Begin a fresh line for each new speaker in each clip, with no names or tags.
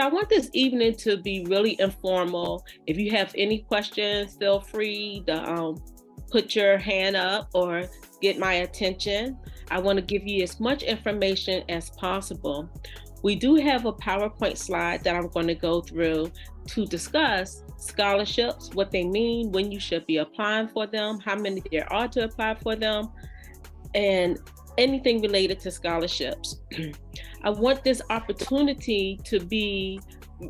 I want this evening to be really informal. If you have any questions, feel free to put your hand up or get my attention. I want to give you as much information as possible. We do have a PowerPoint slide that I'm going to go through to discuss scholarships, what they mean, when you should be applying for them, how many there are to apply for them, and anything related to scholarships. I want this opportunity to be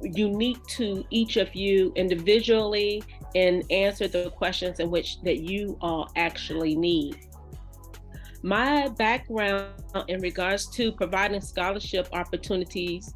unique to each of you individually and answer the questions in which that you all actually need. My background in regards to providing scholarship opportunities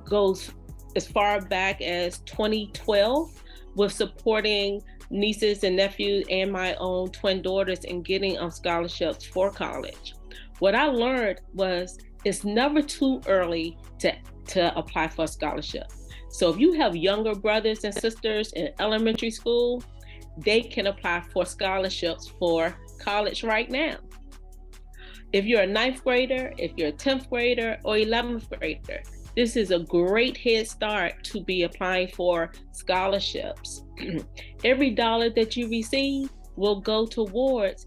goes as far back as 2012 with supporting nieces and nephews and my own twin daughters in getting scholarships for college. What I learned was it's never too early to apply for a scholarship. So if you have younger brothers and sisters in elementary school, they can apply for scholarships for college right now. If you're a 9th grader, if you're a 10th grader or 11th grader, this is a great head start to be applying for scholarships. Every dollar that you receive will go towards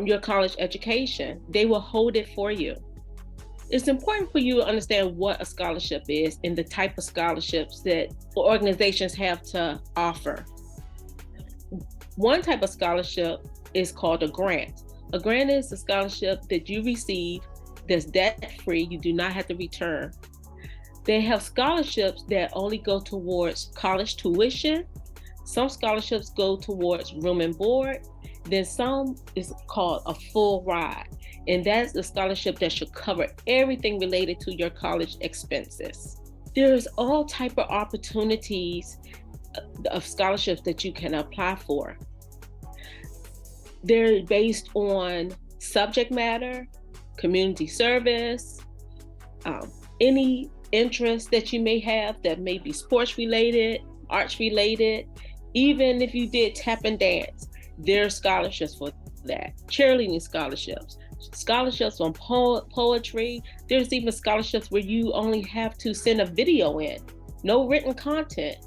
your college education. They will hold it for you. It's important for you to understand what a scholarship is and the type of scholarships that organizations have to offer. One type of scholarship is called a grant. A grant is a scholarship that you receive that's debt-free. You do not have to return. They have scholarships that only go towards college tuition. Some scholarships go towards room and board. Then some is called a full ride. And that's the scholarship that should cover everything related to your college expenses. There's all type of opportunities of scholarships that you can apply for. They're based on subject matter, community service, any interest that you may have that may be sports related, arts related. Even if you did tap and dance, there are scholarships for that. Cheerleading scholarships, scholarships on poetry. There's even scholarships where you only have to send a video in, no written content.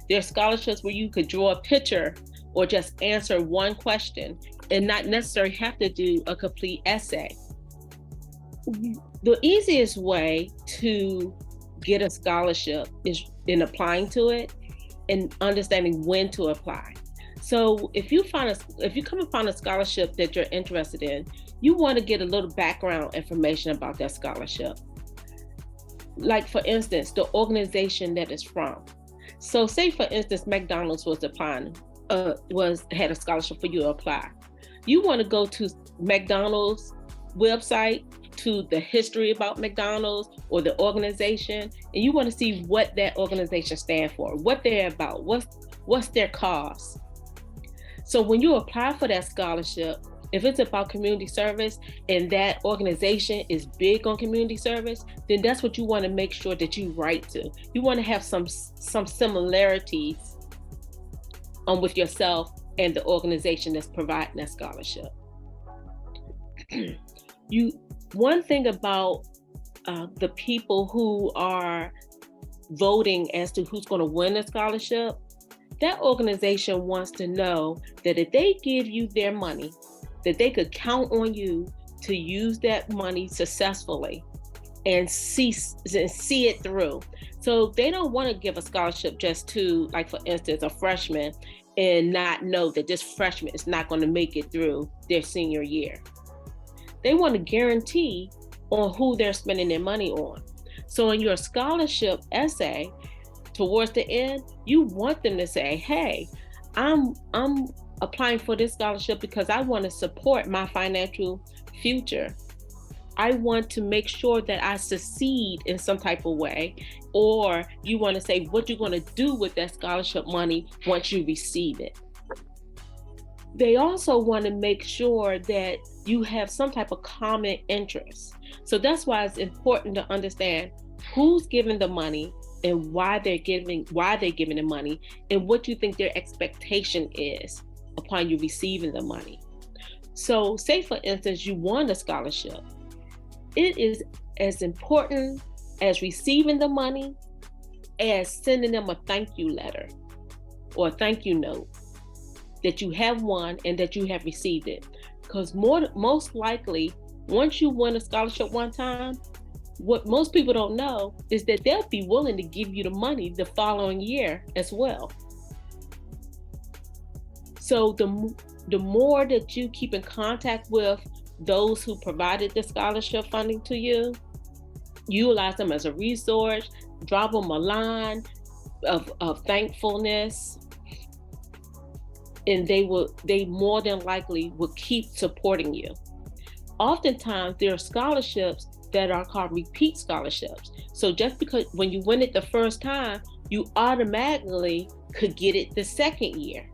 There are scholarships where you could draw a picture or just answer one question and not necessarily have to do a complete essay. The easiest way to get a scholarship is in applying to it and understanding when to apply. So if you come upon a scholarship that you're interested in, you want to get a little background information about that scholarship. Like for instance, the organization that it's from. So say for instance, McDonald's was applying, had a scholarship for you to apply. You want to go to McDonald's website, to the history about McDonald's or the organization, and you want to see what that organization stands for, what they're about, what's their cause. So when you apply for that scholarship, if it's about community service and that organization is big on community service, then that's what you want to make sure that you write to. You want to have some similarities with yourself and the organization that's providing that scholarship. One thing about the people who are voting as to who's going to win a scholarship, that organization wants to know that if they give you their money, that they could count on you to use that money successfully and see it through. So they don't want to give a scholarship just to, like for instance, a freshman and not know that this freshman is not going to make it through their senior year. They want to guarantee on who they're spending their money on. So in your scholarship essay, towards the end, you want them to say, hey, I'm applying for this scholarship because I want to support my financial future. I want to make sure that I succeed in some type of way. Or you want to say what you're going to do with that scholarship money once you receive it. They also want to make sure that you have some type of common interest. So that's why it's important to understand who's giving the money and why they're giving the money and what you think their expectation is upon you receiving the money. So say for instance, you won a scholarship. It is as important as receiving the money as sending them a thank you letter or a thank you note that you have won and that you have received it. Because most likely, once you win a scholarship one time, what most people don't know is that they'll be willing to give you the money the following year as well. So the more that you keep in contact with those who provided the scholarship funding to you, utilize them as a resource, drop them a line of thankfulness, and they more than likely will keep supporting you. Oftentimes there are scholarships that are called repeat scholarships. So just because when you win it the first time, you automatically could get it the second year,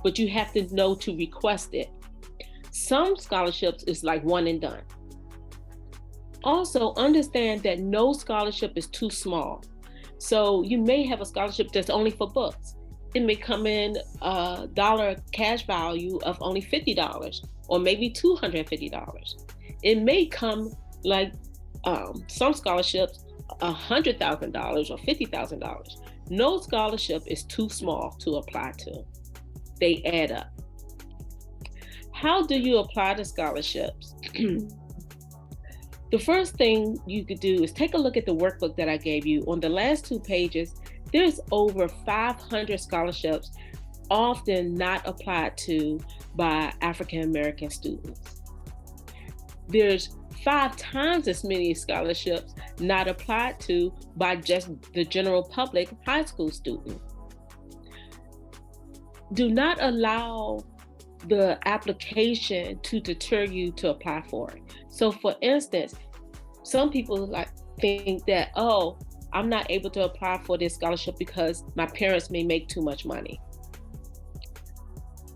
but you have to know to request it. Some scholarships is like one and done. Also understand that no scholarship is too small. So you may have a scholarship that's only for books. It may come in a dollar cash value of only $50 or maybe $250. It may come like some scholarships, $100,000 or $50,000. No scholarship is too small to apply to. They add up. How do you apply to scholarships? The first thing you could do is take a look at the workbook that I gave you. On the last 2 pages, there's over 500 scholarships, often not applied to by African American students. There's 5 times as many scholarships not applied to by just the general public high school student. Do not allow the application to deter you to apply for it. So for instance, some people think that, oh, I'm not able to apply for this scholarship because my parents may make too much money.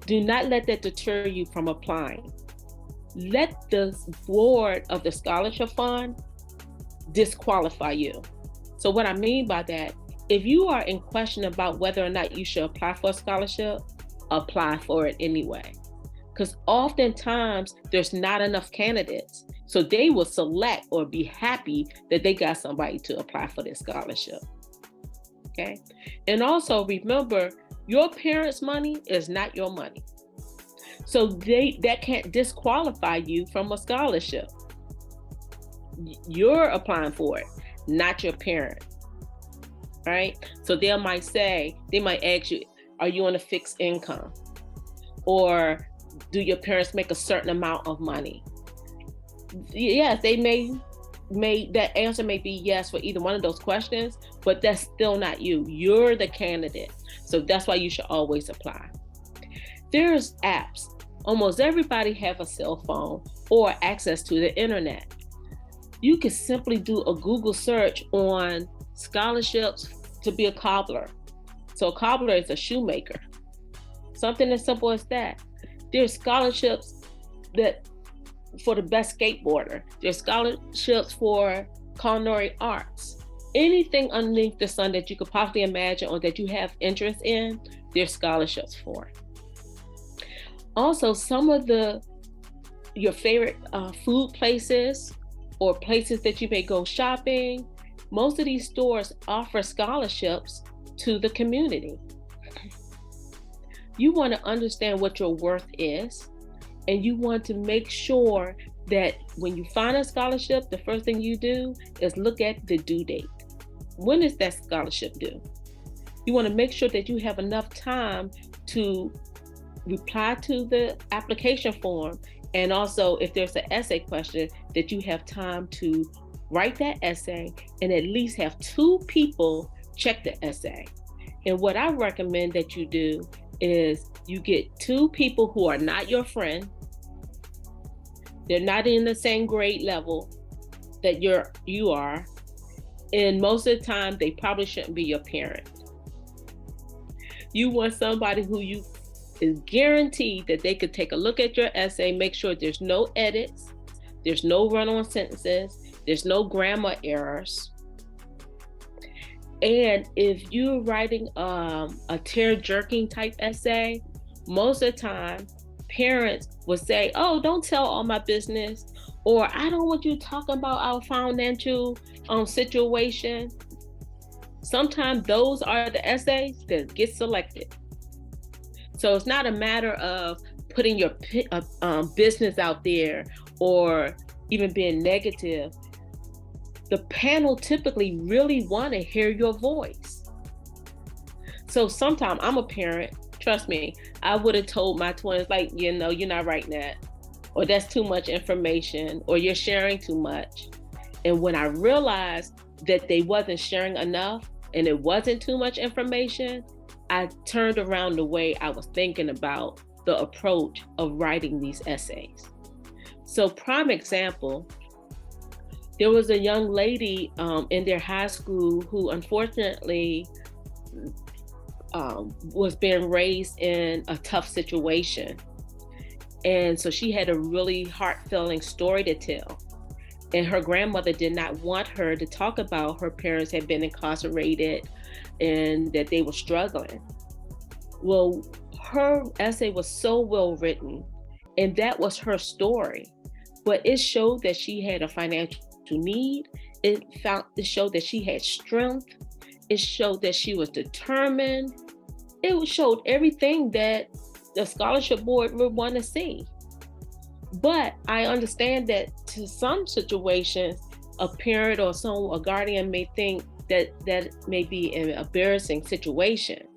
Do not let that deter you from applying. Let the board of the scholarship fund disqualify you. So what I mean by that, if you are in question about whether or not you should apply for a scholarship, apply for it anyway. Because oftentimes there's not enough candidates. So they will select or be happy that they got somebody to apply for this scholarship. Okay. And also remember, your parents' money is not your money. So that can't disqualify you from a scholarship. You're applying for it, not your parent. Right? So they might ask you, are you on a fixed income? Or do your parents make a certain amount of money? Yes, they that answer may be yes for either one of those questions, but that's still not you. You're the candidate. So that's why you should always apply. There's apps. Almost everybody have a cell phone or access to the internet. You can simply do a Google search on scholarships to be a cobbler. So a cobbler is a shoemaker. Something as simple as that. There's scholarships that for the best skateboarder. There's scholarships for culinary arts. Anything underneath the sun that you could possibly imagine or that you have interest in, there's scholarships for. Also, some of your favorite food places or places that you may go shopping, most of these stores offer scholarships to the community. You want to understand what your worth is, and you want to make sure that when you find a scholarship, the first thing you do is look at the due date. When is that scholarship due? You want to make sure that you have enough time to reply to the application form, and also if there's an essay question, that you have time to write that essay and at least have 2 people check the essay. And what I recommend that you do is you get 2 people who are not your friend. They're not in the same grade level that you are. And most of the time, they probably shouldn't be your parent. You want somebody who you is guaranteed that they could take a look at your essay, make sure there's no edits, there's no run-on sentences, there's no grammar errors. And if you're writing a tear-jerking type essay, most of the time, parents will say, oh, don't tell all my business, or I don't want you talking about our financial situation. Sometimes those are the essays that get selected. So it's not a matter of putting your business out there or even being negative. The panel typically really want to hear your voice. So sometimes I'm a parent, trust me, I would have told my twins, like, you know, you're not writing that, or that's too much information, or you're sharing too much. And when I realized that they wasn't sharing enough and it wasn't too much information, I turned around the way I was thinking about the approach of writing these essays. So prime example, there was a young lady in their high school who unfortunately was being raised in a tough situation. And so she had a really heart-filling story to tell. And her grandmother did not want her to talk about her parents had been incarcerated and that they were struggling. Well, her essay was so well written, and that was her story. But it showed that she had a financial need. It showed that she had strength. It showed that she was determined. It showed everything that the scholarship board would want to see. But I understand that to some situations, a parent or a guardian may think that that may be an embarrassing situation.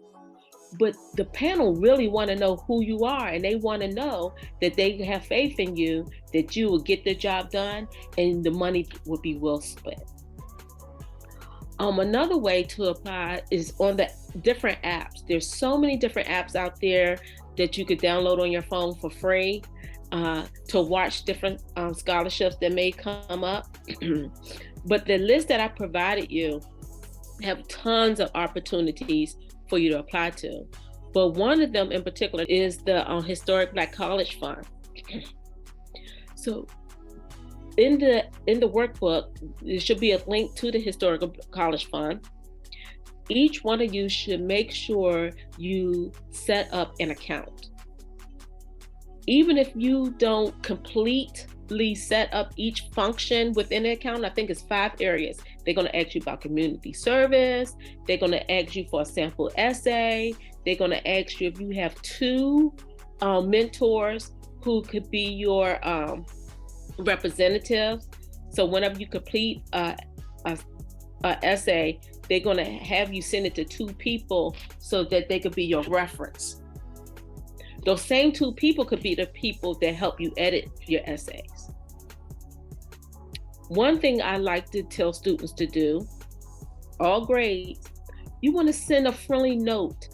But the panel really want to know who you are, and they want to know that they have faith in you, that you will get the job done, and the money will be well spent. Another way to apply is on the different apps. There's so many different apps out there that you could download on your phone for free to watch different scholarships that may come up. But the list that I provided you have tons of opportunities for you to apply to. But one of them in particular is the Historic Black College Fund. So in the workbook, there should be a link to the Historical College Fund. Each one of you should make sure you set up an account. Even if you don't completely set up each function within the account, I think it's 5 areas. They're going to ask you about community service. They're going to ask you for a sample essay. They're going to ask you if you have 2 mentors who could be your representatives. So whenever you complete a essay, they're going to have you send it to 2 people so that they could be your reference. Those same 2 people could be the people that help you edit your essays. One thing I like to tell students to do, all grades, you want to send a friendly note,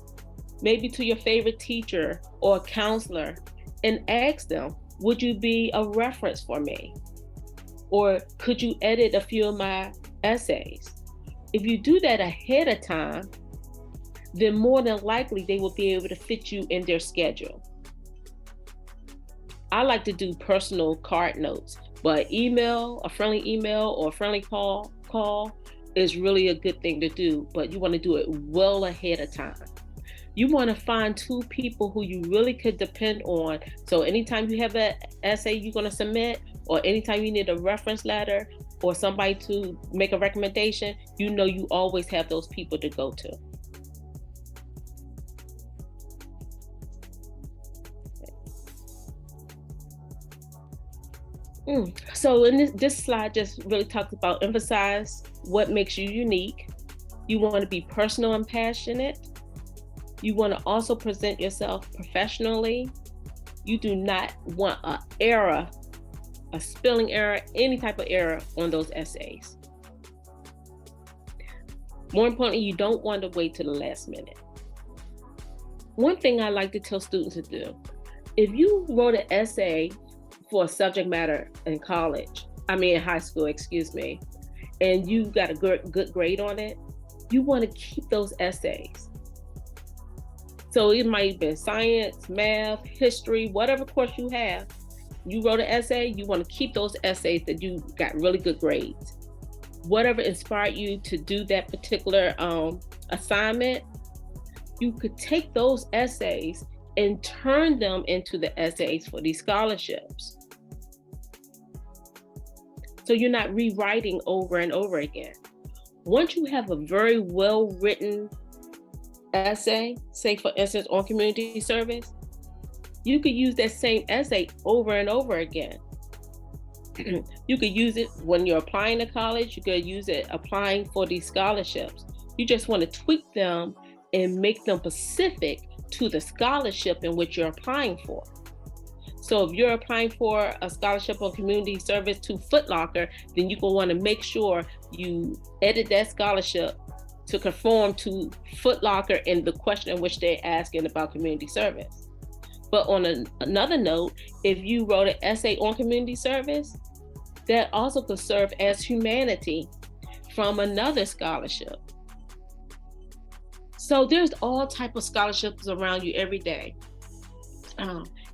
maybe to your favorite teacher or a counselor, and ask them, would you be a reference for me? Or could you edit a few of my essays? If you do that ahead of time, then more than likely they will be able to fit you in their schedule. I like to do personal card notes, but email, a friendly email or a friendly call is really a good thing to do, but you want to do it well ahead of time. You want to find 2 people who you really could depend on. So anytime you have an essay you're going to submit, or anytime you need a reference letter or somebody to make a recommendation, you know you always have those people to go to. So in this slide just really talks about emphasize what makes you unique. You want to be personal and passionate. You want to also present yourself professionally. You do not want an error, a spelling error, any type of error on those essays. More importantly, you don't want to wait till the last minute. One thing I like to tell students to do, if you wrote an essay for a subject matter in high school, and you got a good grade on it, you want to keep those essays. So it might be science, math, history, whatever course you have. You wrote an essay, you want to keep those essays that you got really good grades. Whatever inspired you to do that particular assignment, you could take those essays and turn them into the essays for these scholarships. So you're not rewriting over and over again. Once you have a very well-written essay, say for instance on community service, you could use that same essay over and over again. You could use it when you're applying to college. You could use it applying for these scholarships. You just want to tweak them and make them specific to the scholarship in which you're applying for. So if you're applying for a scholarship on community service to Foot Locker, then you're going to want to make sure you edit that scholarship to conform to Foot Locker and the question in which they're asking about community service. But on another note, if you wrote an essay on community service, that also could serve as humanity from another scholarship. So there's all type of scholarships around you every day.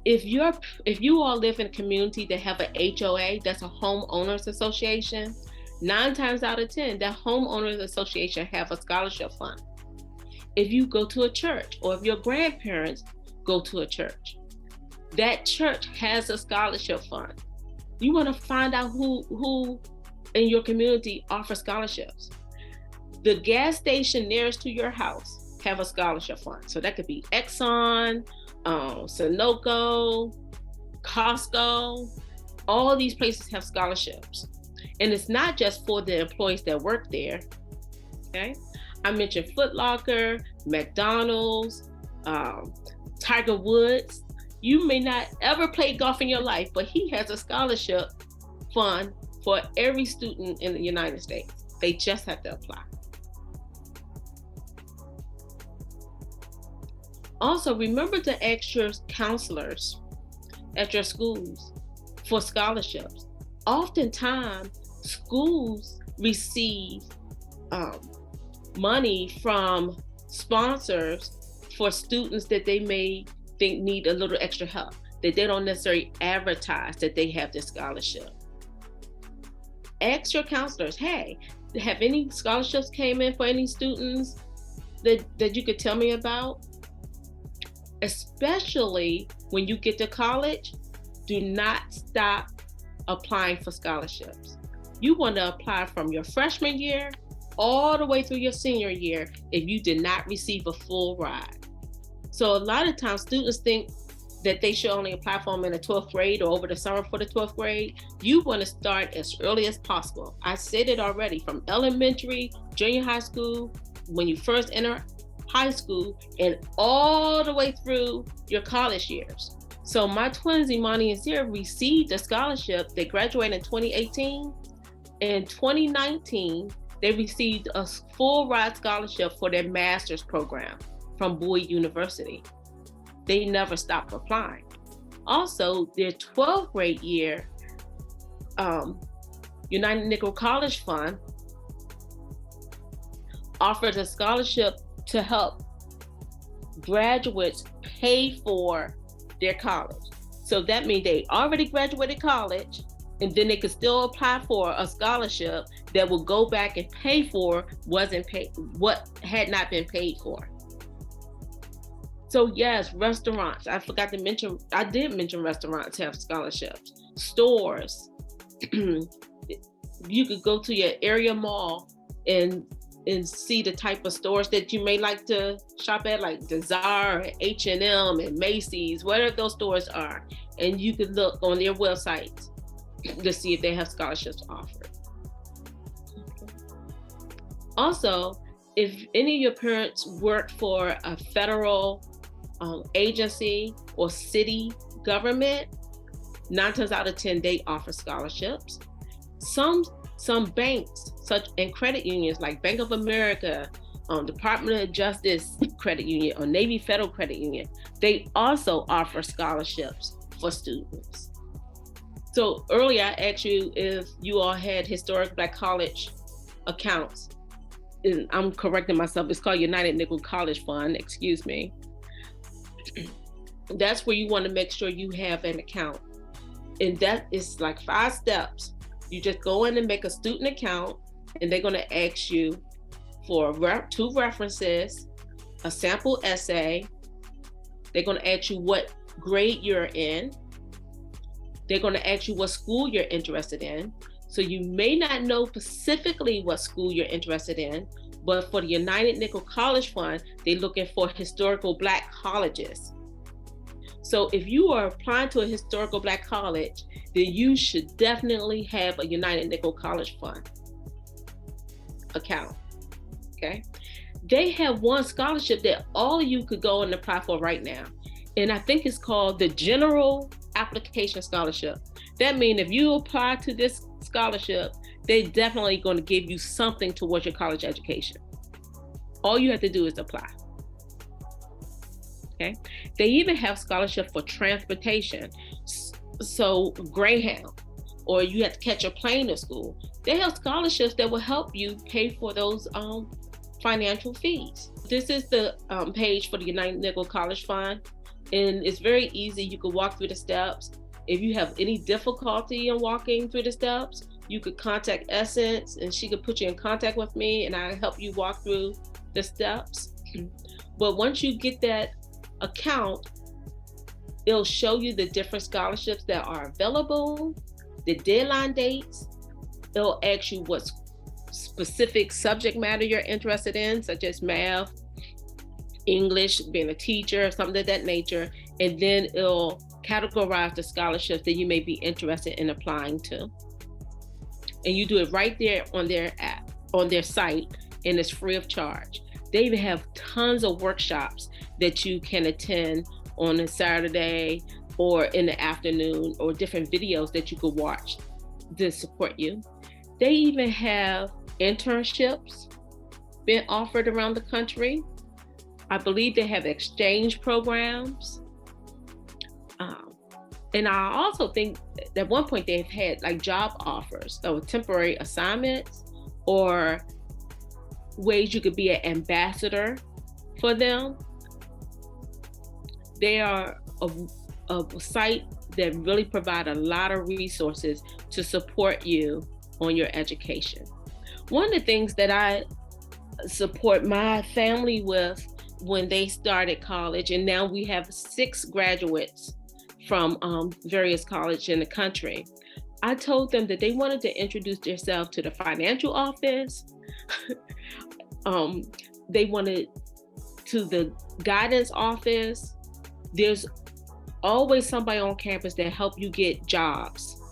If you all live in a community that have an HOA, that's a homeowners association, 9 times out of 10, that homeowners association have a scholarship fund. If you go to a church, or if your grandparents go to a church, that church has a scholarship fund. You want to find out who in your community offers scholarships. The gas station nearest to your house have a scholarship fund. So that could be Exxon, Sunoco, Costco. All these places have scholarships. And it's not just for the employees that work there. Okay, I mentioned Foot Locker, McDonald's, Tiger Woods. You may not ever play golf in your life, but he has a scholarship fund for every student in the United States. They just have to apply. Also, remember to ask your counselors at your schools for scholarships. Oftentimes, schools receive money from sponsors for students that they may think need a little extra help, that they don't necessarily advertise that they have this scholarship. Ask your counselors, hey, have any scholarships came in for any students that you could tell me about? Especially when you get to college, do not stop applying for scholarships. You want to apply from your freshman year all the way through your senior year if you did not receive a full ride. So a lot of times students think that they should only apply for them in the 12th grade or over the summer for the 12th grade. You want to start as early as possible. I said it already, from elementary, junior high school, when you first enter high school, and all the way through your college years. So my twins, Imani and Zira, received a scholarship. They graduated in 2018. In 2019, they received a full ride scholarship for their master's program from Boyd University. They never stopped applying. Also, their 12th grade year, United Negro College Fund offered a scholarship to help graduates pay for their college. So that means they already graduated college, and then they could still apply for a scholarship that will go back and pay for what had not been paid for. So yes, restaurants. I did mention restaurants have scholarships. Stores. You could go to your area mall and see the type of stores that you may like to shop at, like Zara, H&M, and Macy's, whatever those stores are. And you could look on their websites to see if they have scholarships offered. Also, if any of your parents work for a federal agency or city government, 9 times out of 10, they offer scholarships. Some banks, and credit unions like Bank of America, Department of Justice Credit Union, or Navy Federal Credit Union, they also offer scholarships for students. So earlier I asked you if you all had historic Black college accounts. And I'm correcting myself, it's called United Negro College Fund, excuse me. That's where you want to make sure you have an account. And that is like 5 steps. You just go in and make a student account, and they're going to ask you for 2 references, a sample essay. They're going to ask you what grade you're in. They're going to ask you what school you're interested in. So you may not know specifically what school you're interested in, but for the United Nickel College Fund, they're looking for historical Black colleges. So if you are applying to a historical Black college, then you should definitely have a United Nickel College Fund account, okay? They have one scholarship that all of you could go and apply for right now. And I think it's called the General Application Scholarship. That means if you apply to this scholarship, they're definitely going to give you something towards your college education. All you have to do is apply. Okay. They even have scholarship for transportation. So Greyhound, or you have to catch a plane to school. They have scholarships that will help you pay for those financial fees. This is the page for the United Nickel College Fund, and it's very easy. You can walk through the steps. If you have any difficulty in walking through the steps, you could contact Essence and she could put you in contact with me and I'll help you walk through the steps. But once you get that account, it'll show you the different scholarships that are available, the deadline dates. It'll ask you what specific subject matter you're interested in, such as math, English, being a teacher, something of that nature. And then it'll categorize the scholarships that you may be interested in applying to. And you do it right there on their app, on their site, and it's free of charge. They even have tons of workshops that you can attend on a Saturday or in the afternoon, or different videos that you could watch to support you. They even have internships being offered around the country. I believe they have exchange programs. And I also think at one point they've had like job offers, so temporary assignments or ways you could be an ambassador for them. They are a site that really provide a lot of resources to support you on your education. One of the things that I support my family with when they started college, and now we have 6 graduates from various colleges in the country, I told them that they wanted to introduce themselves to the financial office. They wanted to the guidance office. There's always somebody on campus that help you get jobs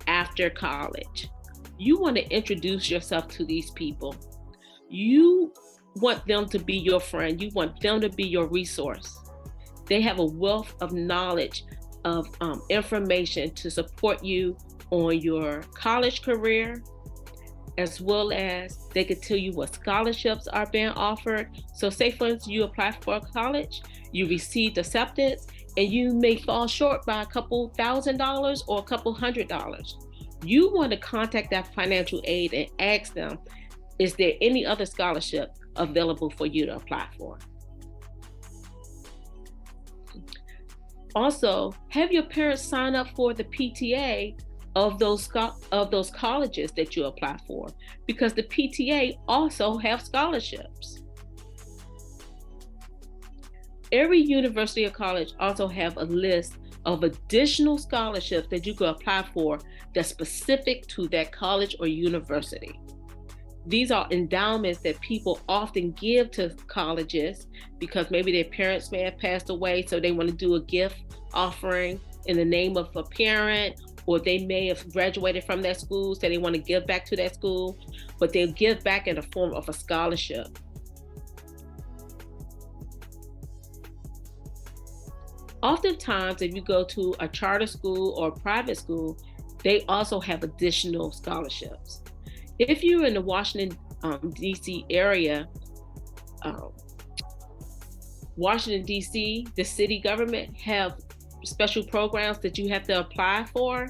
after college. You want to introduce yourself to these people. You want them to be your friend. You want them to be your resource. They have a wealth of knowledge, of information to support you on your college career, as well as they could tell you what scholarships are being offered. So say for instance, you apply for a college, you received acceptance, and you may fall short by a couple $1,000 or a couple $100. You want to contact that financial aid and ask them, is there any other scholarship available for you to apply for? Also, have your parents sign up for the PTA of those colleges that you apply for, because the PTA also have scholarships. Every university or college also have a list of additional scholarships that you could apply for that's specific to that college or university. These are endowments that people often give to colleges because maybe their parents may have passed away, so they want to do a gift offering in the name of a parent, or they may have graduated from that school, so they want to give back to that school, but they'll give back in the form of a scholarship. Oftentimes, if you go to a charter school or a private school, they also have additional scholarships. If you're in the Washington, D.C. area, Washington, D.C., the city government have special programs that you have to apply for,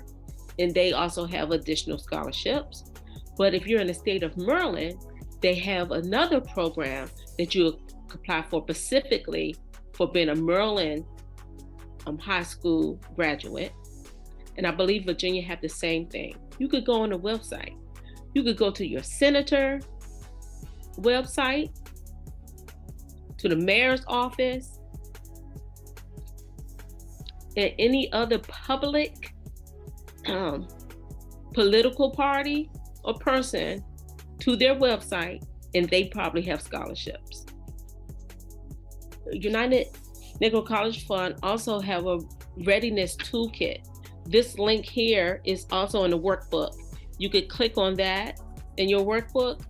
and they also have additional scholarships. But if you're in the state of Maryland, they have another program that you apply for specifically for being a Maryland high school graduate. And I believe Virginia have the same thing. You could go on the website. You could go to your senator website, to the mayor's office, and any other public political party or person to their website, and they probably have scholarships. United Negro College Fund also have a readiness toolkit. This link here is also in the workbook. You could click on that in your workbook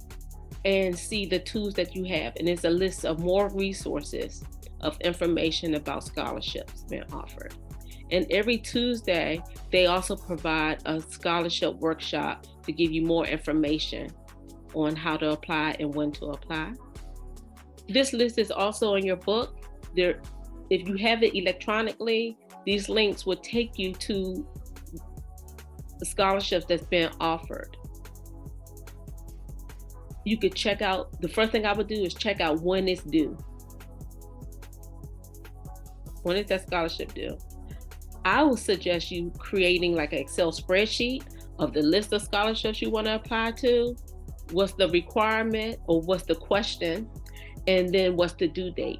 and see the tools that you have. And it's a list of more resources of information about scholarships being offered. And every Tuesday, they also provide a scholarship workshop to give you more information on how to apply and when to apply. This list is also in your book. There, if you have it electronically, these links will take you to the scholarships that's been offered. You could check out, the first thing I would do is check out when it's due. When is that scholarship due? I would suggest you creating like an Excel spreadsheet of the list of scholarships you want to apply to, what's the requirement or what's the question, and then what's the due date.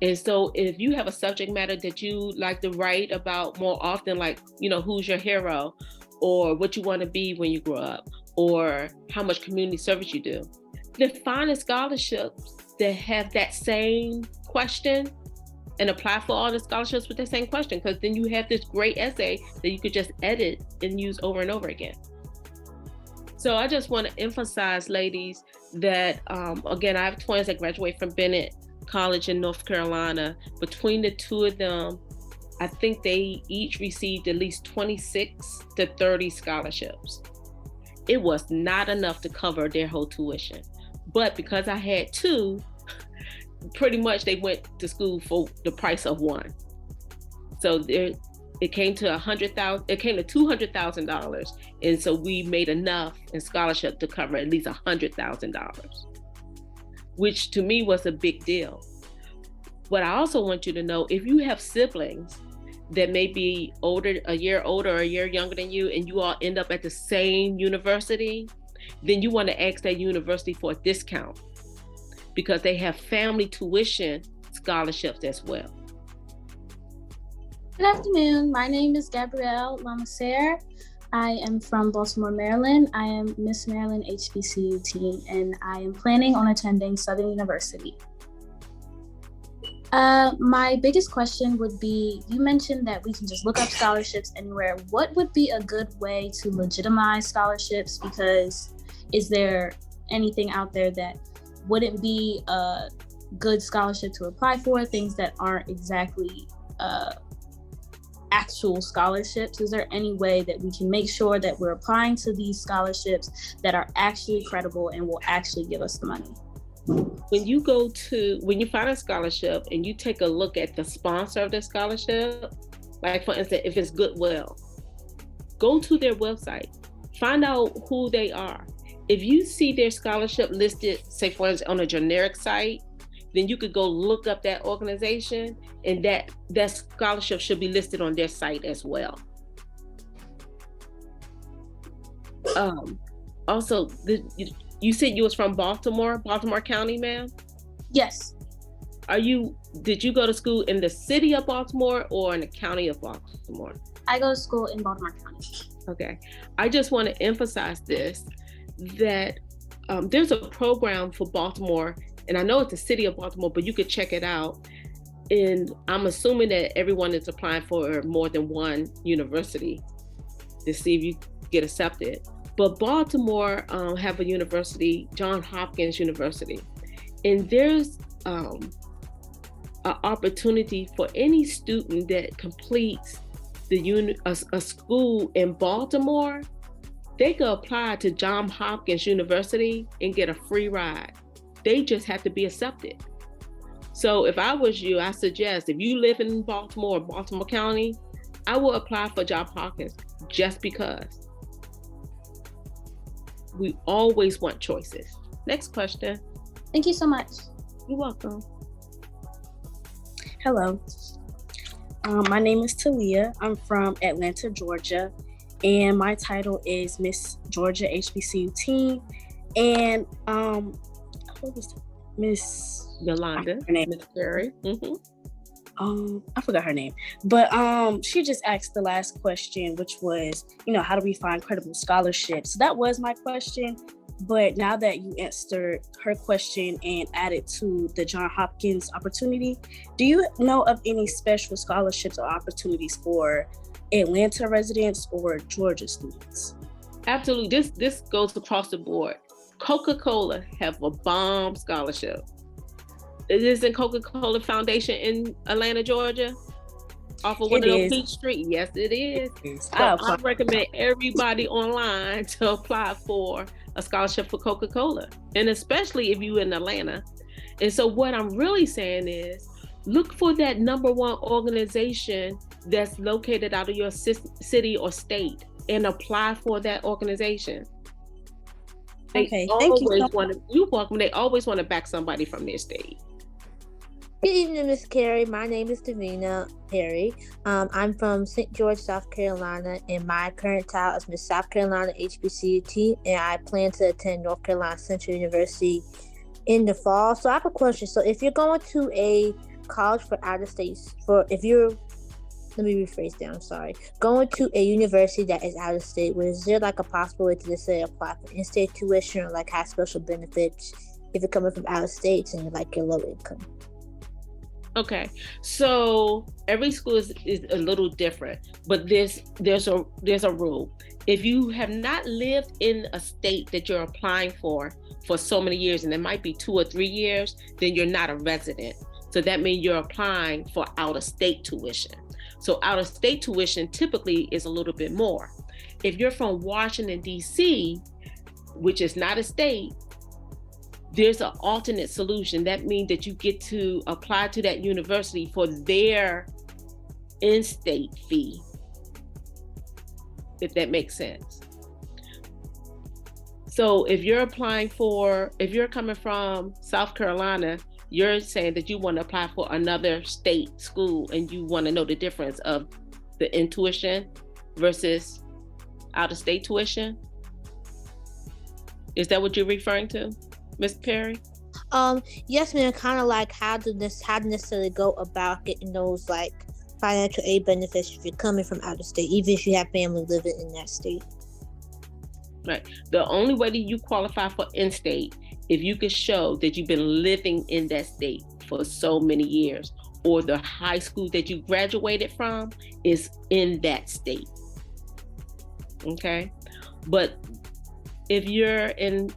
And so if you have a subject matter that you like to write about more often, like, who's your hero, or what you want to be when you grow up, or how much community service you do, then find the scholarships that have that same question and apply for all the scholarships with the same question, because then you have this great essay that you could just edit and use over and over again. So I just want to emphasize, ladies, that again, I have twins that graduate from Bennett College in North Carolina. Between the two of them, I think they each received at least 26 to 30 scholarships. It was not enough to cover their whole tuition. But because I had two, pretty much they went to school for the price of one. So it came to $200,000, and so we made enough in scholarship to cover at least $100,000, which to me was a big deal. But I also want you to know, if you have siblings that may be a year older or a year younger than you, and you all end up at the same university, then you want to ask that university for a discount, because they have family tuition scholarships as well.
Good afternoon. My name is Gabrielle Lamaser. I am from Baltimore, Maryland. I am Miss Maryland HBCU team, and I am planning on attending Southern University. My biggest question would be, you mentioned that we can just look up scholarships anywhere. What would be a good way to legitimize scholarships? Because is there anything out there that wouldn't be a good scholarship to apply for, things that aren't exactly actual scholarships? Is there any way that we can make sure that we're applying to these scholarships that are actually credible and will actually give us the money?
When you find a scholarship and you take a look at the sponsor of the scholarship, like for instance, if it's Goodwill, go to their website, find out who they are. If you see their scholarship listed, say for instance, on a generic site, then you could go look up that organization, and that scholarship should be listed on their site as well. Also, you said you was from Baltimore County, ma'am?
Yes.
Did you go to school in the city of Baltimore or in the county of Baltimore?
I go to school in Baltimore County.
Okay. I just want to emphasize this, that there's a program for Baltimore, and I know it's the city of Baltimore, but you could check it out. And I'm assuming that everyone is applying for more than one university to see if you get accepted. But Baltimore have a university, Johns Hopkins University, and there's an opportunity for any student that completes a school in Baltimore. They could apply to Johns Hopkins University and get a free ride. They just have to be accepted. So if I was you, I suggest, if you live in Baltimore, Baltimore County, I will apply for Johns Hopkins just because. We always want choices. Next question.
Thank you so much.
You're welcome.
Hello. My name is Talia. I'm from Atlanta, Georgia, and my title is Miss Georgia HBCU Team. And what was that? Miss
Yolanda Carey. Mm-hmm.
I forgot her name, but she just asked the last question, which was, how do we find credible scholarships? So that was my question, but now that you answered her question and added to the John Hopkins opportunity, do you know of any special scholarships or opportunities for Atlanta residents or Georgia students?
Absolutely. This goes across the board. Coca-Cola have a bomb scholarship. It is in Coca-Cola Foundation in Atlanta, Georgia, off of one of those Peach Street. Yes, it is. So I recommend everybody online to apply for a scholarship for Coca-Cola, and especially if you're in Atlanta. And so what I'm really saying is, look for that number one organization that's located out of your city or state and apply for that organization.
Okay, thank you.
You're welcome. They always want to back somebody from their state.
Good evening, Miss Carey. My name is Davina Carey. I'm from St. George, South Carolina, and my current title is Miss South Carolina HBCUT, and I plan to attend North Carolina Central University in the fall. So I have a question. So if you're going to a college for out of states, let me rephrase that, I'm sorry. Going to a university that is out of state, is there like a possible way to just say apply for in-state tuition or like have special benefits if you're coming from out of states and you're low income?
Okay, so every school is a little different, but there's a rule. If you have not lived in a state that you're applying for so many years, and it might be 2 or 3 years, then you're not a resident. So that means you're applying for out-of-state tuition. So out-of-state tuition typically is a little bit more. If you're from Washington, D.C., which is not a state, there's an alternate solution. That means that you get to apply to that university for their in-state fee, if that makes sense. So if you're coming from South Carolina, you're saying that you want to apply for another state school and you want to know the difference of the in-tuition versus out-of-state tuition. Is that what you're referring to, Ms. Perry?
Yes, ma'am. Kind of like how to necessarily go about getting those financial aid benefits if you're coming from out of state, even if you have family living in that state.
Right. The only way that you qualify for in-state, if you could show that you've been living in that state for so many years, or the high school that you graduated from is in that state. Okay. But if you're in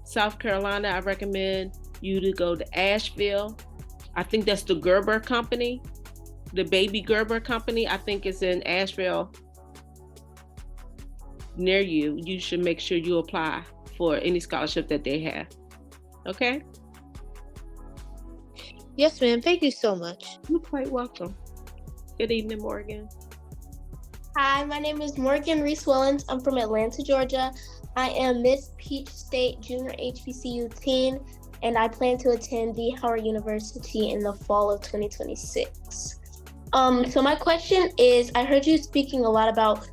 South Carolina, I recommend you to go to Asheville. I think that's the Gerber company, the baby Gerber company. I think it's in Asheville near you. You should make sure you apply for any scholarship that they have. Okay?
Yes, ma'am. Thank you so much.
You're quite welcome. Good evening, Morgan.
Hi, my name is Morgan Reese Wellens. I'm from Atlanta, Georgia. I am Miss Peach State Junior HBCU teen, and I plan to attend the Howard University in the fall of 2026. So my question is, I heard you speaking a lot about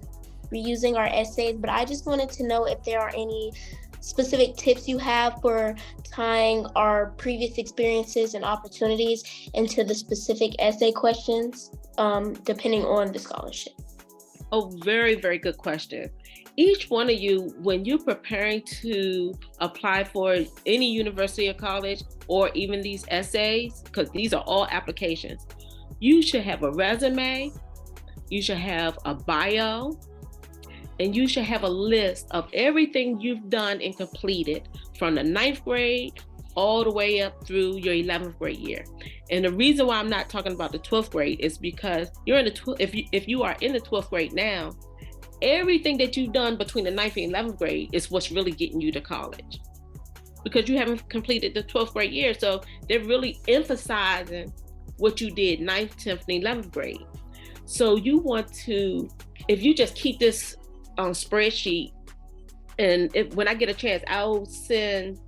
reusing our essays, but I just wanted to know if there are any specific tips you have for tying our previous experiences and opportunities into the specific essay questions, depending on the scholarship.
Oh, very, very good question. Each one of you, when you're preparing to apply for any university or college, or even these essays, because these are all applications, you should have a resume, you should have a bio, and you should have a list of everything you've done and completed from the 9th grade all the way up through your 11th grade year. And the reason why I'm not talking about the 12th grade is because you're in the if you are in the 12th grade now, everything that you've done between the 9th and 11th grade is what's really getting you to college, because you haven't completed the 12th grade year. So they're really emphasizing what you did 9th, 10th, and 11th grade. So you want to, if you just keep this spreadsheet, and when I get a chance, I'll send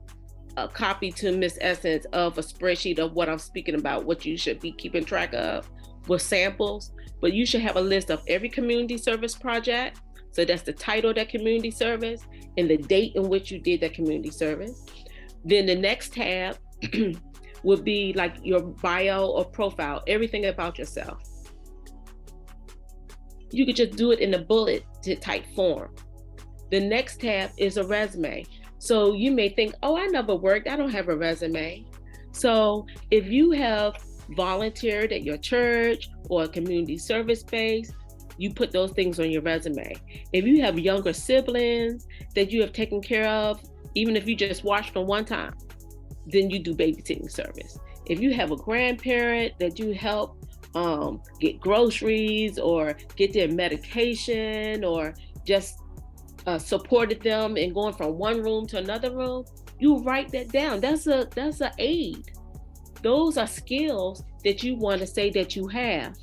a copy to Miss Essence of a spreadsheet of what I'm speaking about, what you should be keeping track of with samples. But you should have a list of every community service project. So that's the title of that community service and the date in which you did that community service. Then the next tab would be like your bio or profile, everything about yourself. You could just do it in a bullet type form. The next tab is a resume. So you may think, oh, I never worked, I don't have a resume. So if you have volunteered at your church or a community service space, you put those things on your resume. If you have younger siblings that you have taken care of, even if you just watched them one time, then you do babysitting service. If you have a grandparent that you help get groceries or get their medication or just supported them in going from one room to another room, you write that down. That's a aid. Those are skills that you want to say that you have.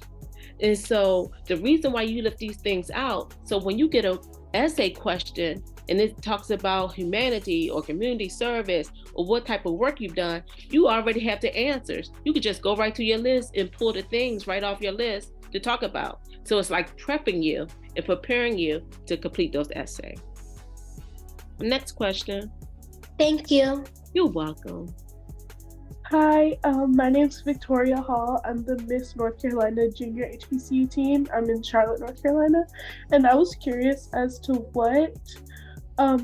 And so the reason why you lift these things out, so when you get an essay question and it talks about humanity or community service or what type of work you've done, you already have the answers. You could just go right to your list and pull the things right off your list to talk about. So it's like prepping you and preparing you to complete those essays. Next question.
Thank you.
You're welcome.
Hi, my name's Victoria Hall. I'm the Miss North Carolina Junior HBCU team. I'm in Charlotte, North Carolina. And I was curious as to what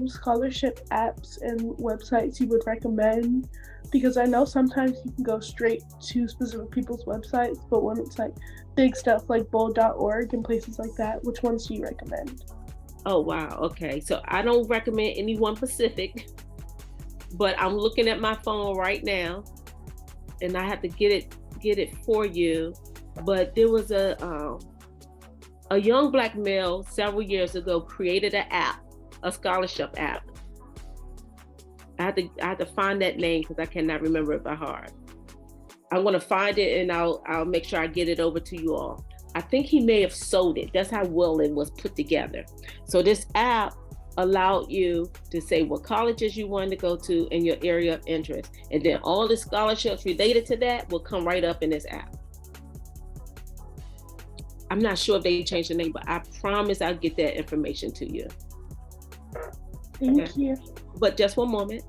scholarship apps and websites you would recommend, because I know sometimes you can go straight to specific people's websites, but when it's like big stuff like bold.org and places like that, which ones do you recommend?
Oh, wow. Okay. So I don't recommend any one specific, but I'm looking at my phone right now and I have to get it for you. But there was a young Black male several years ago created an app, a scholarship app. I had to find that name because I cannot remember it by heart. I'm gonna find it and I'll make sure I get it over to you all. I think he may have sold it. That's how well it was put together. So this app allowed you to say what colleges you wanted to go to in your area of interest. And then all the scholarships related to that will come right up in this app. I'm not sure if they changed the name, but I promise I'll get that information to you.
Thank you.
But just one moment.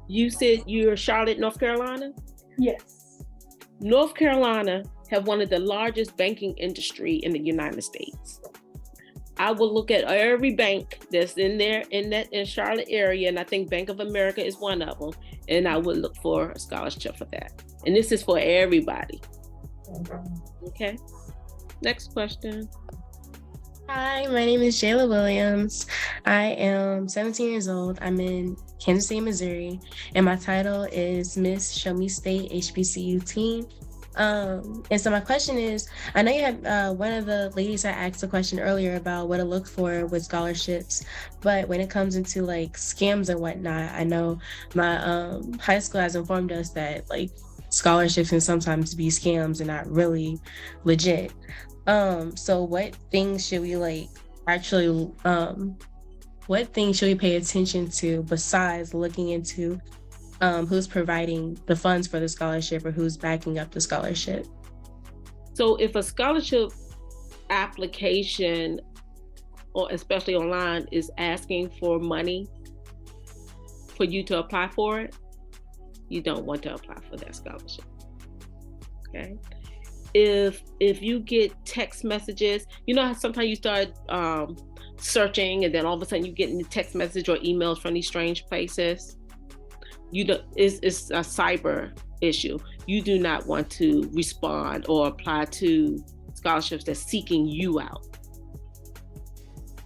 You said you're Charlotte, North Carolina?
Yes.
North Carolina have one of the largest banking industry in the United States. I will look at every bank that's in there in Charlotte area, and I think Bank of America is one of them, and I would look for a scholarship for that. And this is for everybody. Okay. Next question.
Hi, my name is Jayla Williams. I am 17 years old. I'm in Kansas City, Missouri, and my title is Miss Show Me State HBCU Teen. And so my question is, I know you had one of the ladies that asked a question earlier about what to look for with scholarships, but when it comes into like scams and whatnot, I know my high school has informed us that like scholarships can sometimes be scams and not really legit. So what things should we pay attention to besides looking into who's providing the funds for the scholarship or who's backing up the scholarship?
So if a scholarship application, or especially online, is asking for money for you to apply for it, you don't want to apply for that scholarship. Okay. If you get text messages, you know how sometimes you start searching and then all of a sudden you get a text message or emails from these strange places. It's a cyber issue. You do not want to respond or apply to scholarships that's seeking you out.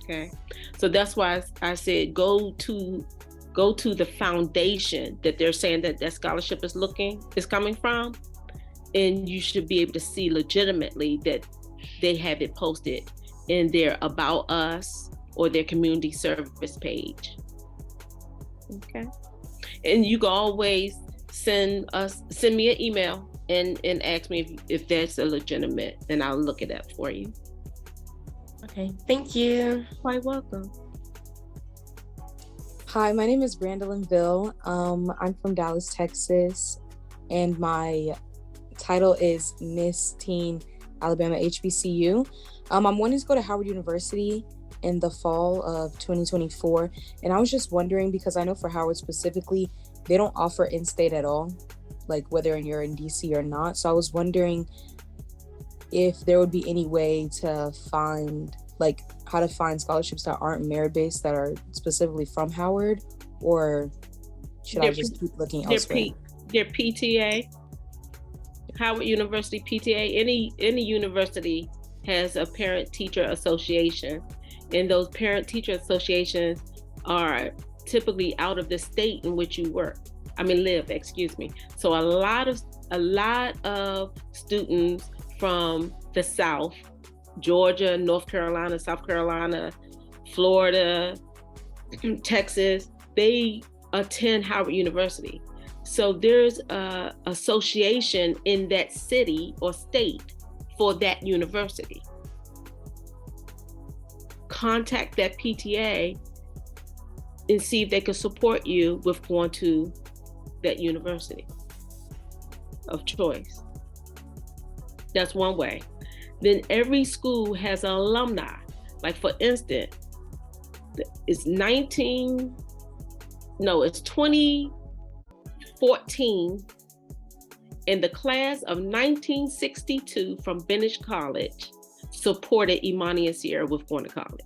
Okay, so that's why I said go to the foundation that they're saying that scholarship is coming from, and you should be able to see legitimately that they have it posted in their About Us or their community service page. Okay. And you can always send me an email and ask me if that's a legitimate, and I'll look it up for you.
Okay, thank you.
Quite welcome.
Hi, my name is Brandolyn Ville. I'm from Dallas, Texas, and my title is Miss Teen Alabama HBCU. I'm wanting to go to Howard University in the fall of 2024, and I was just wondering, because I know for Howard specifically, they don't offer in-state at all. like whether you're in DC or not. So I was wondering if there would be any way to find, like, how to find scholarships that aren't merit-based, that are specifically from Howard, or should I just keep looking elsewhere?
Their PTA, Howard University PTA, any university has a parent-teacher association, and those parent-teacher associations are typically out of the state in which you live, excuse me. So a lot of students from the South, Georgia, North Carolina, South Carolina, Florida, Texas, they attend Howard University. So there's a association in that city or state for that university. Contact that PTA and see if they can support you with going to that university of choice. That's one way. Then every school has an alumni. Like, for instance, it's 2014, and the class of 1962 from Bennett College supported Imani and Sierra with going to college.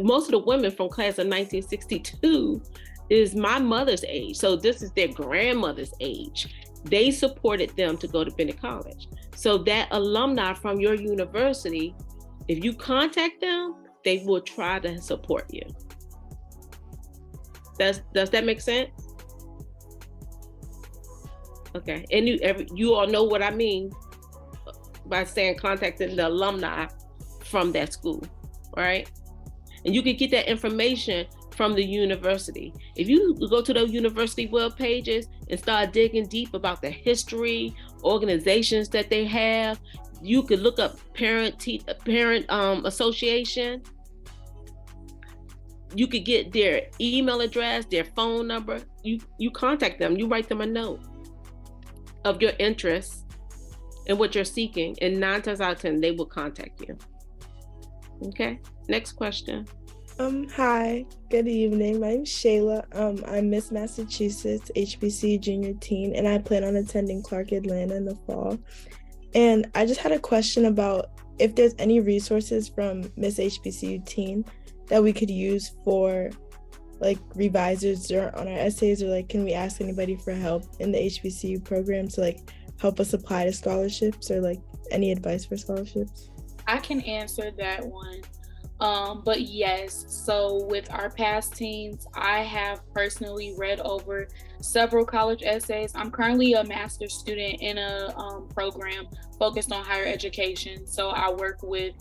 Most of the women from class of 1962 is my mother's age. So this is their grandmother's age. They supported them to go to Bennett College. So that alumni from your university, if you contact them, they will try to support you. Does that make sense? Okay, and you all know what I mean by saying contacting the alumni from that school, right? And you can get that information from the university. If you go to those university web pages and start digging deep about the history, organizations that they have, you could look up parent association. You could get their email address, their phone number. You contact them, you write them a note of your interests and what you're seeking, and 9 times out of 10, they will contact you. Okay, next question.
Hi, good evening. My name's Shayla. I'm Miss Massachusetts HBCU Junior Teen, and I plan on attending Clark Atlanta in the fall. And I just had a question about if there's any resources from Miss HBCU Teen that we could use for, like, revisers or on our essays, or like, can we ask anybody for help in the HBCU program to, like, help us apply to scholarships, or like any advice for scholarships?
I can answer that one. But yes, so with our past teens, I have personally read over several college essays. I'm currently a master's student in a program focused on higher education. So I work with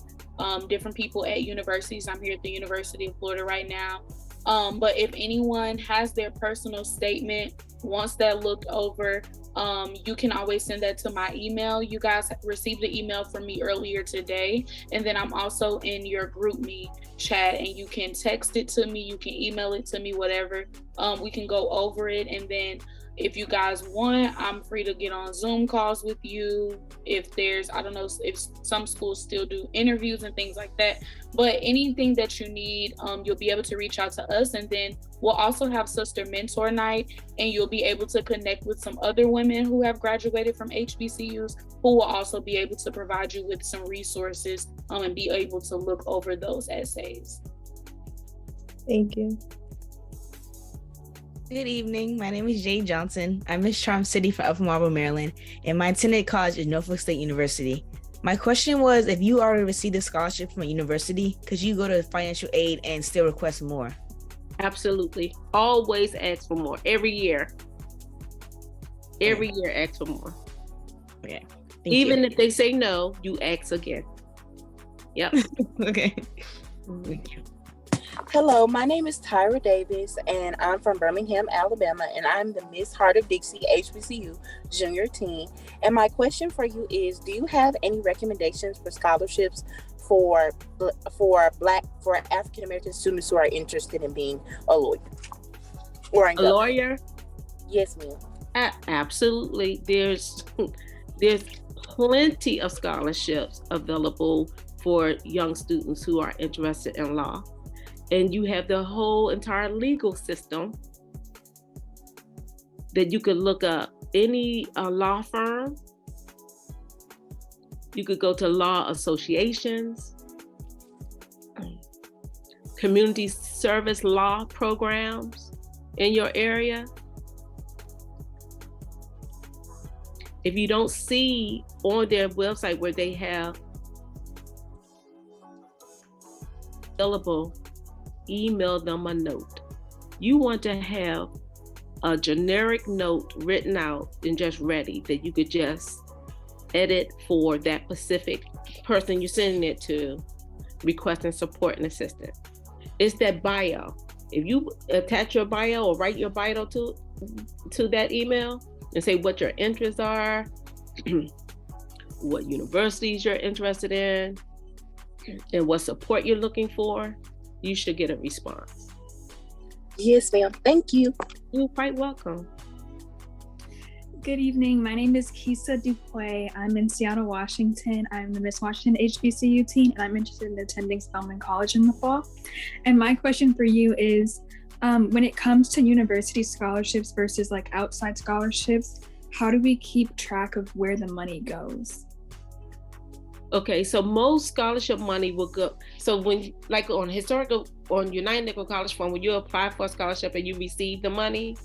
different people at universities. I'm here at the University of Florida right now. But if anyone has their personal statement, wants that looked over, you can always send that to my email. You guys received the email from me earlier today, and then I'm also in your GroupMe chat, and you can text it to me, you can email it to me, whatever. We can go over it, and then if you guys want, I'm free to get on Zoom calls with you. If there's, I don't know if some schools still do interviews and things like that, but anything that you need, you'll be able to reach out to us. And then we'll also have Sister Mentor Night, and you'll be able to connect with some other women who have graduated from HBCUs who will also be able to provide you with some resources and be able to look over those essays.
Thank you.
Good evening. My name is Jay Johnson. I'm Miss Charm City for Upper Marlboro, Maryland, and my attended college is Norfolk State University. My question was, if you already received a scholarship from a university, could you go to financial aid and still request more?
Absolutely. Always ask for more. Every year. Every year, ask for more.
Okay.
Even if they say no, you ask again. Yep.
Okay.
Thank you.
Hello, my name is Tyra Davis, and I'm from Birmingham, Alabama, and I'm the Miss Heart of Dixie HBCU Junior Teen. And my question for you is, do you have any recommendations for scholarships for African American students who are interested in being a lawyer? Or a
lawyer?
Yes, ma'am.
Absolutely. There's plenty of scholarships available for young students who are interested in law. And you have the whole entire legal system that you could look up any law firm. You could go to law associations, community service law programs in your area. If you don't see on their website where they have available, email them a note. You want to have a generic note written out and just ready that you could just edit for that specific person you're sending it to, requesting support and assistance. It's that bio. If you attach your bio or write your bio to that email and say what your interests are, what universities you're interested in, and what support you're looking for, you should get a response.
Yes, ma'am. Thank you.
You're quite welcome.
Good evening. My name is Kisa Dupuy. I'm in Seattle, Washington. I'm the Miss Washington HBCU teen, and I'm interested in attending Spelman College in the fall. And my question for you is, when it comes to university scholarships versus like outside scholarships, how do we keep track of where the money goes?
Okay, so most scholarship money will go. So when, like on United Negro College Fund, when you apply for a scholarship and you receive the money,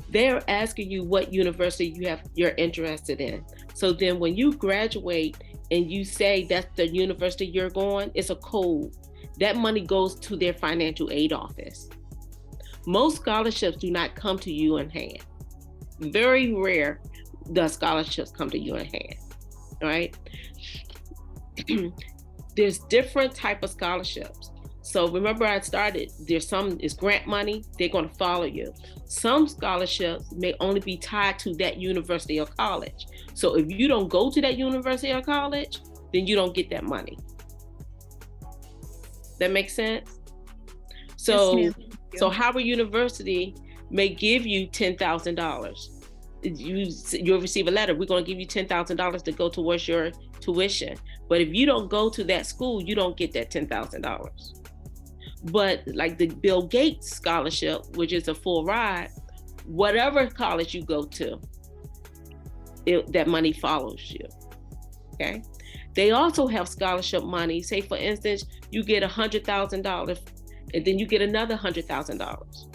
they're asking you what university you're interested in. So then when you graduate and you say that's the university you're going, it's a code. That money goes to their financial aid office. Most scholarships do not come to you in hand. Very rare the scholarships come to you in hand, right? There's different type of scholarships. So remember I started, there's some is grant money, they're gonna follow you. Some scholarships may only be tied to that university or college. So if you don't go to that university or college, then you don't get that money. That makes sense? So,
Yes,
so Howard University may give you $10,000. You'll receive a letter, we're gonna give you $10,000 to go towards your tuition. But if you don't go to that school, you don't get that $10,000. But like the Bill Gates scholarship, which is a full ride, whatever college you go to, that money follows you, okay? They also have scholarship money. Say for instance, you get $100,000 and then you get another $100,000.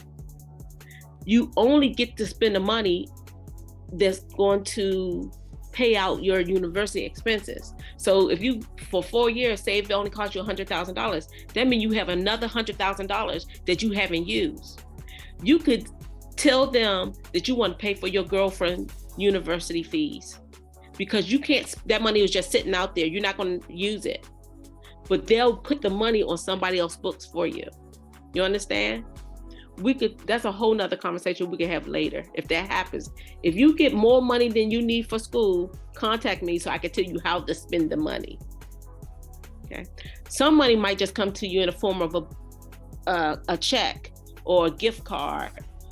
You only get to spend the money that's going to pay out your university expenses. So if you, for 4 years, say if it only cost you $100,000, that means you have another $100,000 that you haven't used. You could tell them that you want to pay for your girlfriend's university fees because you can't, that money was just sitting out there. You're not going to use it, but they'll put the money on somebody else's books for you. You understand? That's a whole nother conversation we can have later if that happens. If you get more money than you need for school, contact me so I can tell you how to spend the money. Okay. Some money might just come to you in the form of a check or a gift card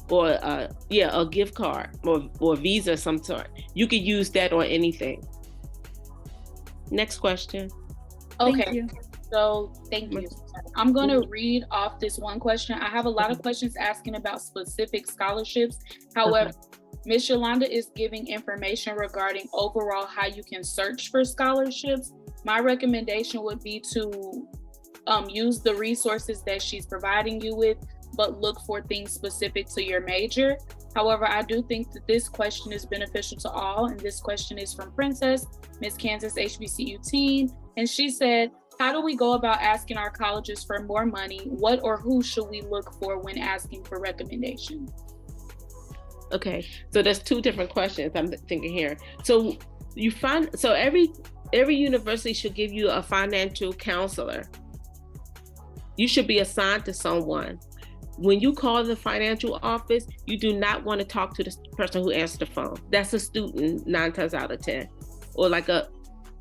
or a gift card or Visa of some sort. You could use that on anything. Next question.
Okay.
Thank you.
So thank you. I'm going to read off this one question. I have a lot of questions asking about specific scholarships. However, Ms. Yolanda is giving information regarding overall how you can search for scholarships. My recommendation would be to use the resources that she's providing you with, but look for things specific to your major. However, I do think that this question is beneficial to all. And this question is from Princess, Miss Kansas HBCU teen. And she said, how do we go about asking our colleges for more money? What or who should we look for when asking for recommendations?
Okay, so there's two different questions I'm thinking here. So every university should give you a financial counselor. You should be assigned to someone. When you call the financial office, you do not want to talk to the person who answers the phone. That's a student 9 times out of 10, or like a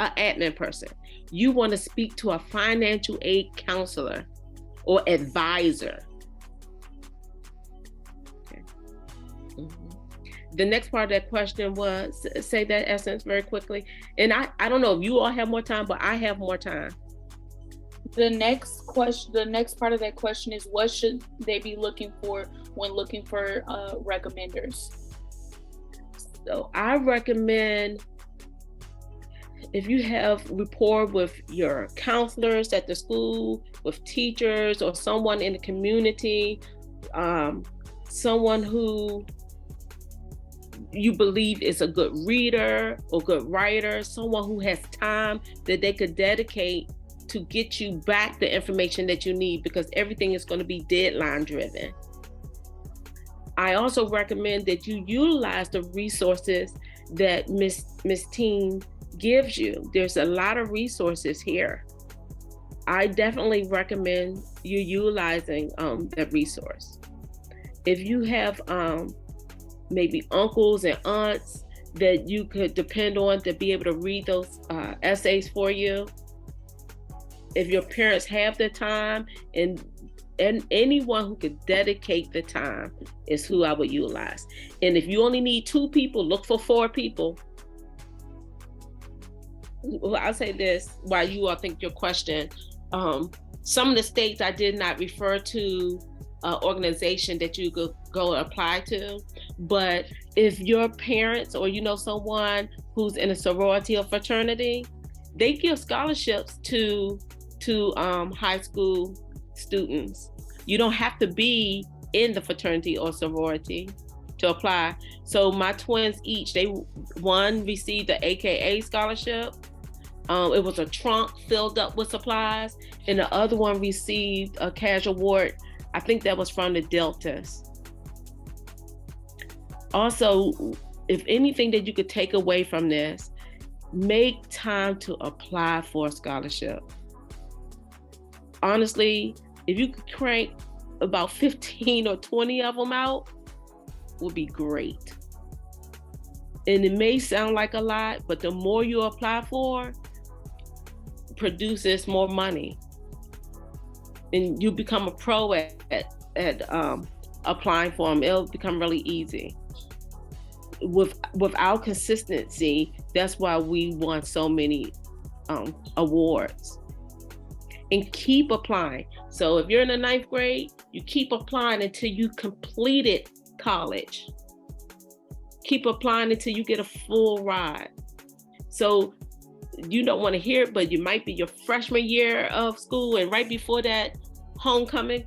admin person. You want to speak to a financial aid counselor or advisor. Okay. Mm-hmm. The next part of that question was, say that essence very quickly. And I don't know if you all have more time, but I have more time.
The next part of that question is, what should they be looking for when looking for recommenders?
So I recommend, if you have rapport with your counselors at the school, with teachers, or someone in the community, someone who you believe is a good reader or good writer, someone who has time that they could dedicate to get you back the information that you need, because everything is going to be deadline driven. I also recommend that you utilize the resources that Miss Teen gives you. There's a lot of resources here. I definitely recommend you utilizing that resource. If you have maybe uncles and aunts that you could depend on to be able to read those essays for you, if your parents have the time, and anyone who could dedicate the time is who I would utilize. And if you only need 2 people, look for 4 people. Well, I'll say this while you all think your question. Some of the states I did not refer to organization that you could go apply to, but if your parents or you know someone who's in a sorority or fraternity, they give scholarships to high school students. You don't have to be in the fraternity or sorority to apply. So my twins each, one received the AKA scholarship. It was a trunk filled up with supplies, and the other one received a cash award. I think that was from the Deltas. Also, if anything that you could take away from this, make time to apply for a scholarship. Honestly, if you could crank about 15 or 20 of them out, would be great. And it may sound like a lot, but the more you apply for, produces more money. And you become a pro at applying for them. It'll become really easy. Without consistency, that's why we won so many awards. And keep applying. So if you're in the 9th grade, you keep applying until you completed college. Keep applying until you get a full ride. So you don't want to hear it, but you might be your freshman year of school, and right before that homecoming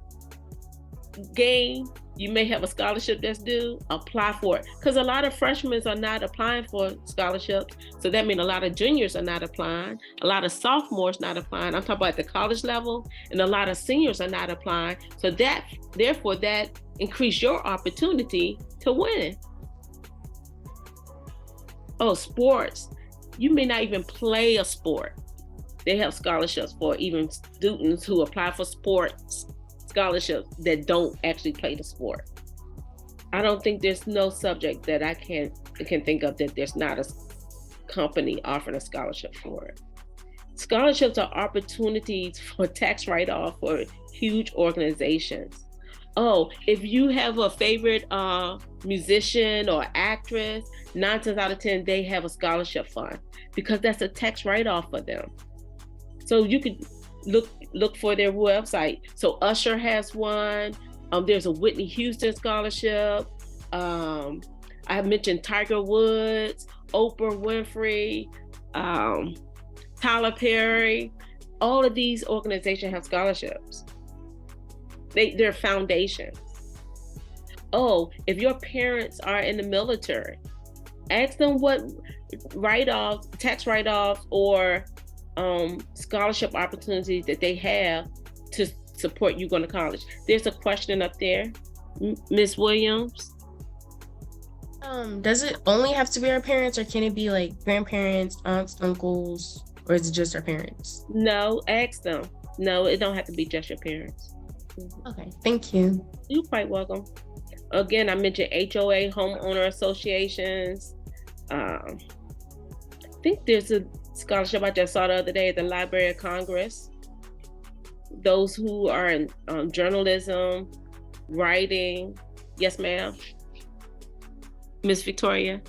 game, you may have a scholarship that's due. Apply for it, because a lot of freshmen are not applying for scholarships. So that means a lot of juniors are not applying, a lot of sophomores not applying. I'm talking about the college level, and a lot of seniors are not applying. So therefore that increase your opportunity to win. Oh, sports. You may not even play a sport. They have scholarships for even students who apply for sports scholarships that don't actually play the sport. I don't think there's no subject that I can think of that there's not a company offering a scholarship for it. Scholarships are opportunities for tax write-off for huge organizations. Oh, if you have a favorite musician or actress, 9 times out of 10, they have a scholarship fund, because that's a tax write-off for them. So you could look for their website. So Usher has one. There's a Whitney Houston scholarship. I mentioned Tiger Woods, Oprah Winfrey, Tyler Perry. All of these organizations have scholarships. They're foundations. Oh, if your parents are in the military, ask them what write-offs, tax write-offs, or scholarship opportunities that they have to support you going to college. There's a question up there, Ms. Williams.
Does it only have to be our parents, or can it be like grandparents, aunts, uncles, or is it just our parents?
No, ask them. No, it don't have to be just your parents.
Okay, thank you.
You're quite welcome. Again, I mentioned HOA, homeowner associations. I think there's a scholarship I just saw the other day at the Library of Congress. Those who are in journalism, writing. Yes, ma'am. Miss Victoria.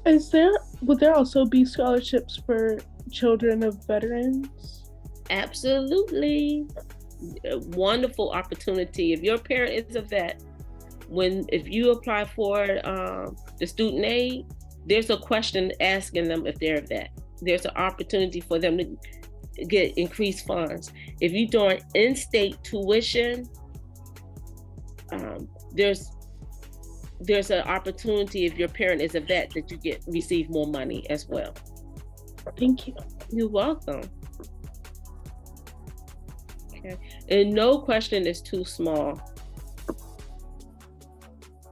Would there also be scholarships for children of veterans?
Absolutely. A wonderful opportunity. If your parent is a vet, if you apply for the student aid, there's a question asking them if they're a vet. There's an opportunity for them to get increased funds. If you're doing in-state tuition, there's an opportunity if your parent is a vet that you receive more money as well.
Thank you.
You're welcome. Okay, and no question is too small.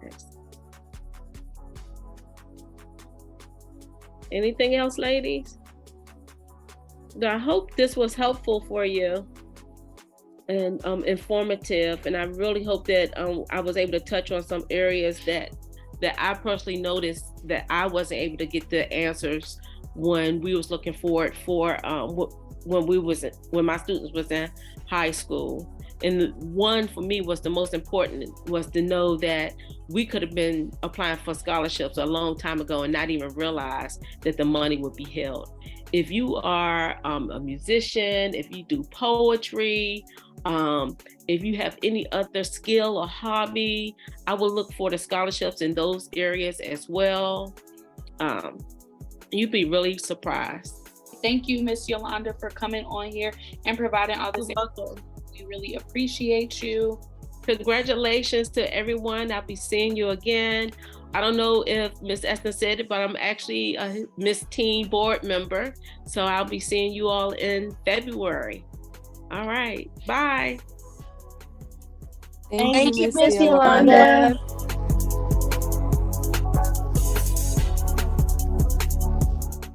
Yes. Anything else, ladies? I hope this was helpful for you and informative, and I really hope that I was able to touch on some areas that I personally noticed that I wasn't able to get the answers when we was looking forward for when my students was in high school. And the one for me was the most important, was to know that we could have been applying for scholarships a long time ago and not even realize that the money would be held. If you are a musician, if you do poetry, if you have any other skill or hobby, I will look for the scholarships in those areas as well. You'd be really surprised.
Thank you, Miss Yolanda, for coming on here and providing all this information. We really appreciate you.
Congratulations to everyone. I'll be seeing you again. I don't know if Miss Esther said it, but I'm actually a Miss Teen board member. So I'll be seeing you all in February. All right, bye.
Thank you, Miss Yolanda.